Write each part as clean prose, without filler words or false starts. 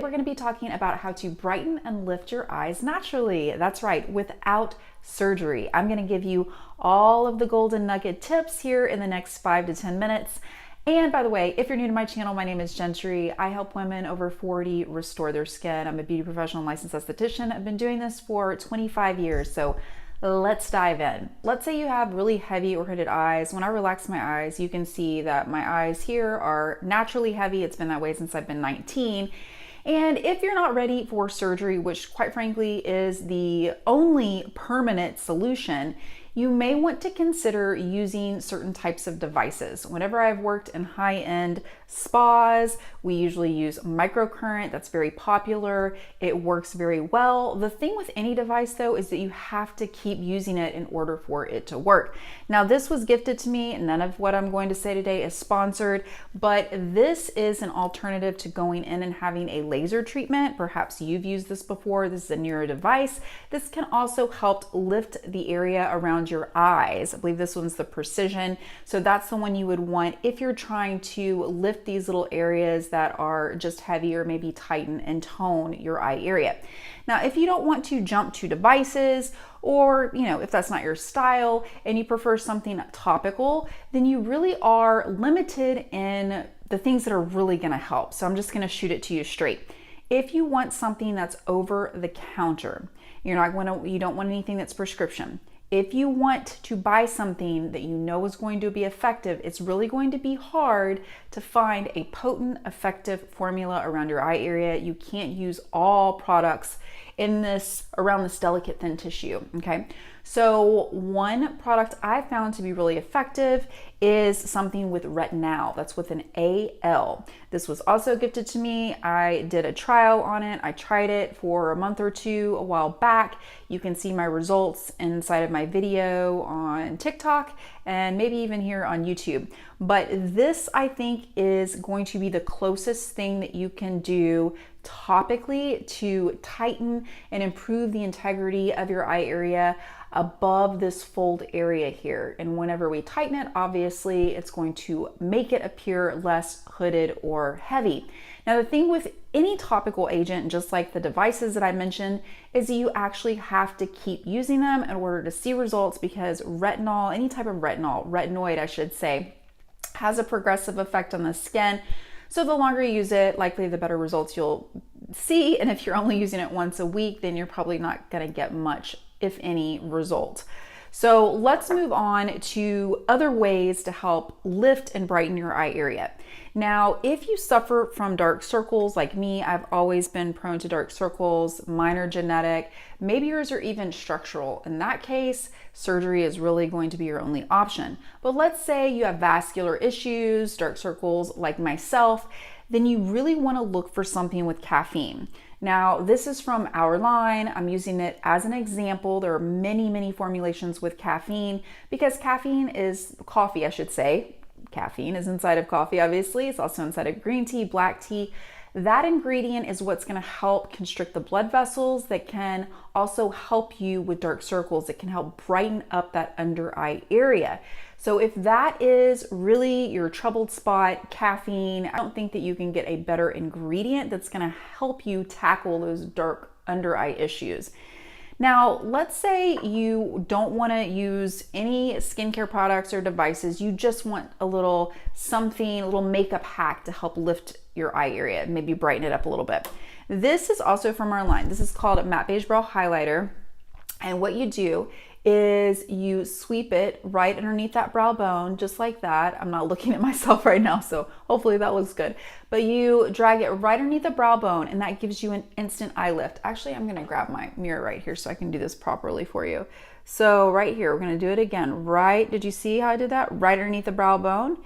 We're going to be talking about how to brighten and lift your eyes naturally. That's right, without surgery. I'm going to give you all of the golden nugget tips here in the next 5 to 10 minutes. And by the way, if you're new to my channel, my name is Jentri. I help women over 40 restore their skin. I'm a beauty professional and licensed esthetician. I've been doing this for 25 years. So let's dive in. Let's say you have really heavy or hooded eyes. When I relax my eyes, you can see that my eyes here are naturally heavy. It's been that way since I've been 19. And if you're not ready for surgery, which quite frankly is the only permanent solution, you may want to consider using certain types of devices. Whenever I've worked in high-end spas, we usually use microcurrent. That's very popular. It works very well. The thing with any device though is that you have to keep using it in order for it to work. Now this was gifted to me. None of what I'm going to say today is sponsored, but this is an alternative to going in and having a laser treatment. Perhaps you've used this before. This is a newer device. This can also help lift the area around your eyes. I believe this one's the Precision. So that's the one you would want if you're trying to lift these little areas that are just heavy or maybe tighten and tone your eye area. Now, if you don't want to jump to devices, or if that's not your style and you prefer something topical, then you really are limited in the things that are really going to help. So I'm just going to shoot it to you straight. If you want something that's over the counter, you don't want anything that's prescription. If you want to buy something that you know is going to be effective, it's really going to be hard to find a potent, effective formula around your eye area. You can't use all products around this delicate thin tissue, okay? So one product I found to be really effective is something with retinol. That's with an AL. This was also gifted to me. I did a trial on it. I tried it for a month or two a while back. You can see my results inside of my video on TikTok and maybe even here on YouTube. But this, I think, is going to be the closest thing that you can do topically to tighten and improve the integrity of your eye area above this fold area here. And whenever we tighten it, obviously it's going to make it appear less hooded or heavy. Now, the thing with any topical agent, just like the devices that I mentioned, is that you actually have to keep using them in order to see results, because retinol, any type of retinoid, I should say, has a progressive effect on the skin. So the longer you use it, likely the better results you'll see. And if you're only using it once a week, then you're probably not going to get much, if any, result. So let's move on to other ways to help lift and brighten your eye area. Now, if you suffer from dark circles like me, I've always been prone to dark circles, mine are genetic, maybe yours are even structural. In that case, surgery is really going to be your only option. But let's say you have vascular issues, dark circles like myself, then you really want to look for something with caffeine. Now, this is from our line. I'm using it as an example. There are many, many formulations with caffeine because caffeine is coffee, I should say. Caffeine is inside of coffee, obviously. It's also inside of green tea, black tea. That ingredient is what's going to help constrict the blood vessels that can also help you with dark circles. It can help brighten up that under eye area. So if that is really your troubled spot, caffeine, I don't think that you can get a better ingredient that's going to help you tackle those dark under eye issues. Now, let's say you don't want to use any skincare products or devices. You just want a little something, a little makeup hack to help lift your eye area, maybe brighten it up a little bit. This is also from our line. This is called a matte beige brow highlighter. And what you do is you sweep it right underneath that brow bone, just like that. I'm not looking at myself right now, so hopefully that looks good. But you drag it right underneath the brow bone, and that gives you an instant eye lift. Actually, I'm gonna grab my mirror right here so I can do this properly for you. So right here, we're gonna do it again. Did you see how I did that? Right underneath the brow bone.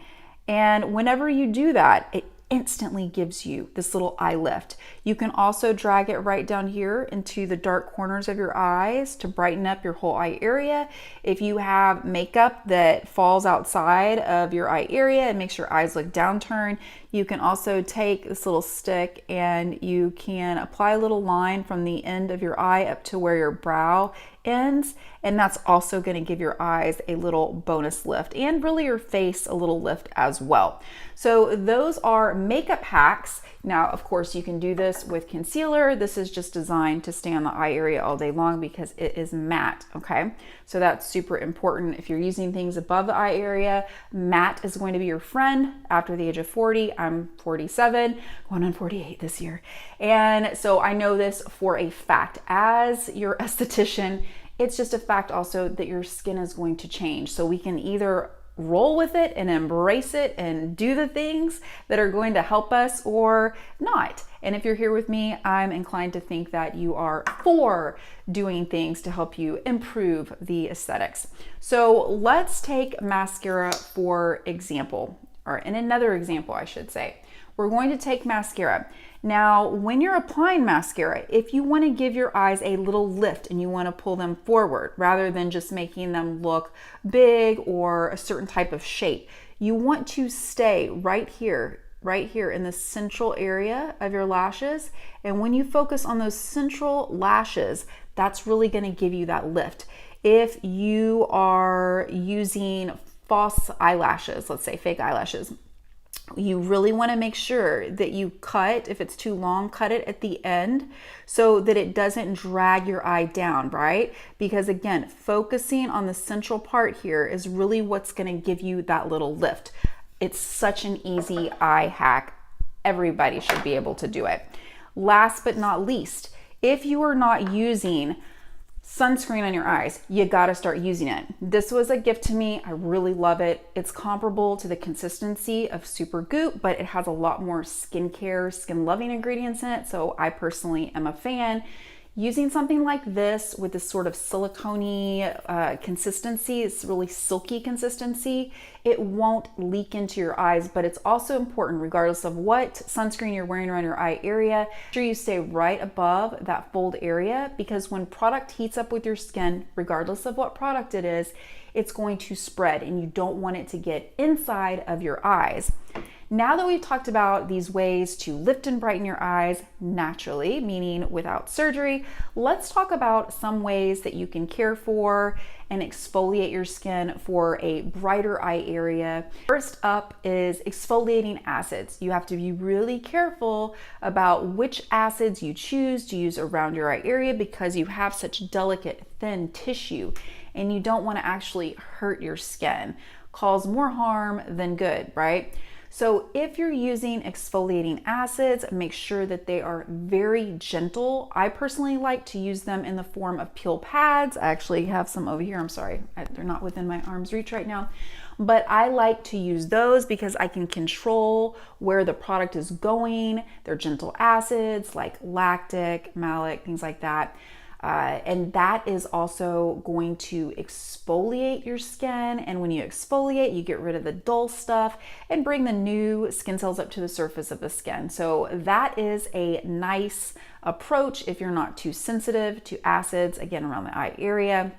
And whenever you do that, it instantly gives you this little eye lift. You can also drag it right down here into the dark corners of your eyes to brighten up your whole eye area. If you have makeup that falls outside of your eye area and makes your eyes look downturned, You can also take this little stick and you can apply a little line from the end of your eye up to where your brow ends, and that's also going to give your eyes a little bonus lift and really your face a little lift as well. So those are makeup hacks. Now, of course, you can do this with concealer. This is just designed to stay on the eye area all day long because it is matte, okay? So that's super important. If you're using things above the eye area, matte is going to be your friend after the age of 40. I'm 47, going on 48 this year. And so I know this for a fact. As your esthetician, it's just a fact also that your skin is going to change. So we can either roll with it and embrace it and do the things that are going to help us or not. And if you're here with me, I'm inclined to think that you are for doing things to help you improve the aesthetics. So let's take mascara for example, or in another example, I should say. We're going to take mascara. Now, when you're applying mascara, if you want to give your eyes a little lift and you want to pull them forward rather than just making them look big or a certain type of shape, you want to stay right here in the central area of your lashes. And when you focus on those central lashes, that's really going to give you that lift. If you are using false eyelashes, let's say fake eyelashes, you really want to make sure that you cut, if it's too long, cut it at the end so that it doesn't drag your eye down, right? Because again, focusing on the central part here is really what's going to give you that little lift. It's such an easy eye hack. Everybody should be able to do it. Last but not least, if you are not using sunscreen on your eyes, you got to start using it. This was a gift to me. I really love it. It's comparable to the consistency of Super Goop, but it has a lot more skincare, skin loving ingredients in it. So I personally am a fan. Using something like this with this sort of silicone-y consistency, it's really silky consistency, it won't leak into your eyes, but it's also important regardless of what sunscreen you're wearing around your eye area, make sure you stay right above that fold area, because when product heats up with your skin, regardless of what product it is, it's going to spread and you don't want it to get inside of your eyes. Now that we've talked about these ways to lift and brighten your eyes naturally, meaning without surgery, let's talk about some ways that you can care for and exfoliate your skin for a brighter eye area. First up is exfoliating acids. You have to be really careful about which acids you choose to use around your eye area because you have such delicate, thin tissue and you don't want to actually hurt your skin. Cause more harm than good, right? So if you're using exfoliating acids, make sure that they are very gentle. I personally like to use them in the form of peel pads. I actually have some over here. I'm sorry, they're not within my arm's reach right now. But I like to use those because I can control where the product is going. They're gentle acids like lactic, malic, things like that. And that is also going to exfoliate your skin. And when you exfoliate, you get rid of the dull stuff and bring the new skin cells up to the surface of the skin. So that is a nice approach if you're not too sensitive to acids, again, around the eye area.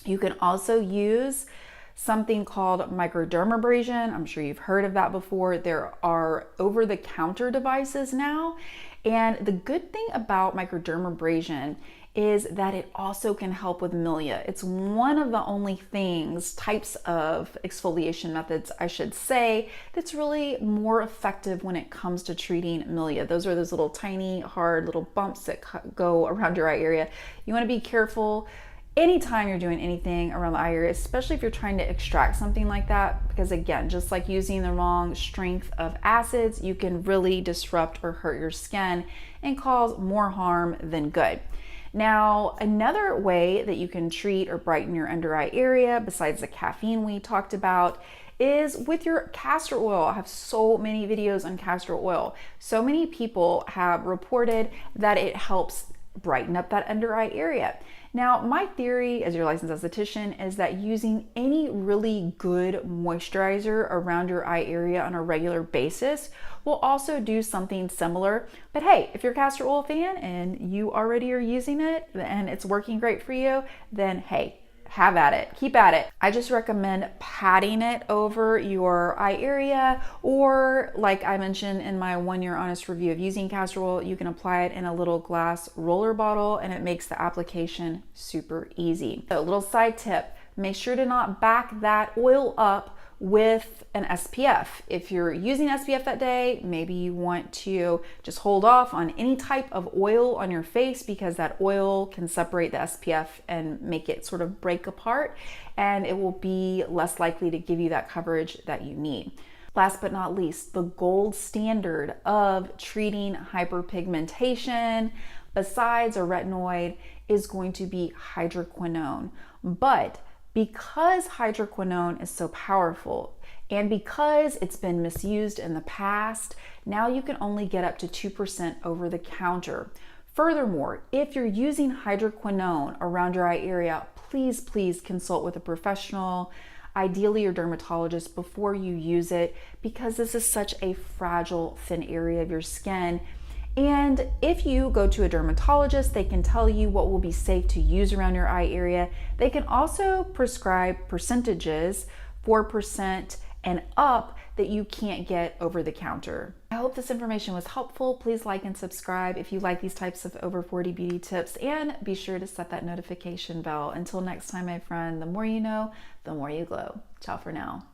You can also use something called microdermabrasion. I'm sure you've heard of that before. There are over-the-counter devices now. And the good thing about microdermabrasion is that it also can help with milia. It's one of the only types of exfoliation methods, I should say, that's really more effective when it comes to treating milia. Those are those little tiny, hard little bumps that go around your eye area. You wanna be careful anytime you're doing anything around the eye area, especially if you're trying to extract something like that, because again, just like using the wrong strength of acids, you can really disrupt or hurt your skin and cause more harm than good. Now, another way that you can treat or brighten your under eye area, besides the caffeine we talked about, is with your castor oil. I have so many videos on castor oil. So many people have reported that it helps brighten up that under eye area. Now, my theory as your licensed esthetician is that using any really good moisturizer around your eye area on a regular basis will also do something similar. But hey, if you're a castor oil fan and you already are using it and it's working great for you, then hey, have at it. Keep at it. I just recommend patting it over your eye area, or like I mentioned in my 1-year honest review of using castor oil, you can apply it in a little glass roller bottle and it makes the application super easy. So, a little side tip, make sure to not back that oil up with an SPF. If you're using SPF that day, maybe you want to just hold off on any type of oil on your face, because that oil can separate the SPF and make it sort of break apart, and it will be less likely to give you that coverage that you need. Last but not least, the gold standard of treating hyperpigmentation besides a retinoid is going to be hydroquinone. But because hydroquinone is so powerful and because it's been misused in the past, now you can only get up to 2% over the counter. Furthermore, if you're using hydroquinone around your eye area, please consult with a professional, ideally your dermatologist, before you use it, because this is such a fragile, thin area of your skin. And if you go to a dermatologist, they can tell you what will be safe to use around your eye area. They can also prescribe percentages, 4% and up, that you can't get over the counter. I hope this information was helpful. Please like and subscribe if you like these types of over 40 beauty tips, and be sure to set that notification bell. Until next time, my friend, the more you know, the more you glow. Ciao for now.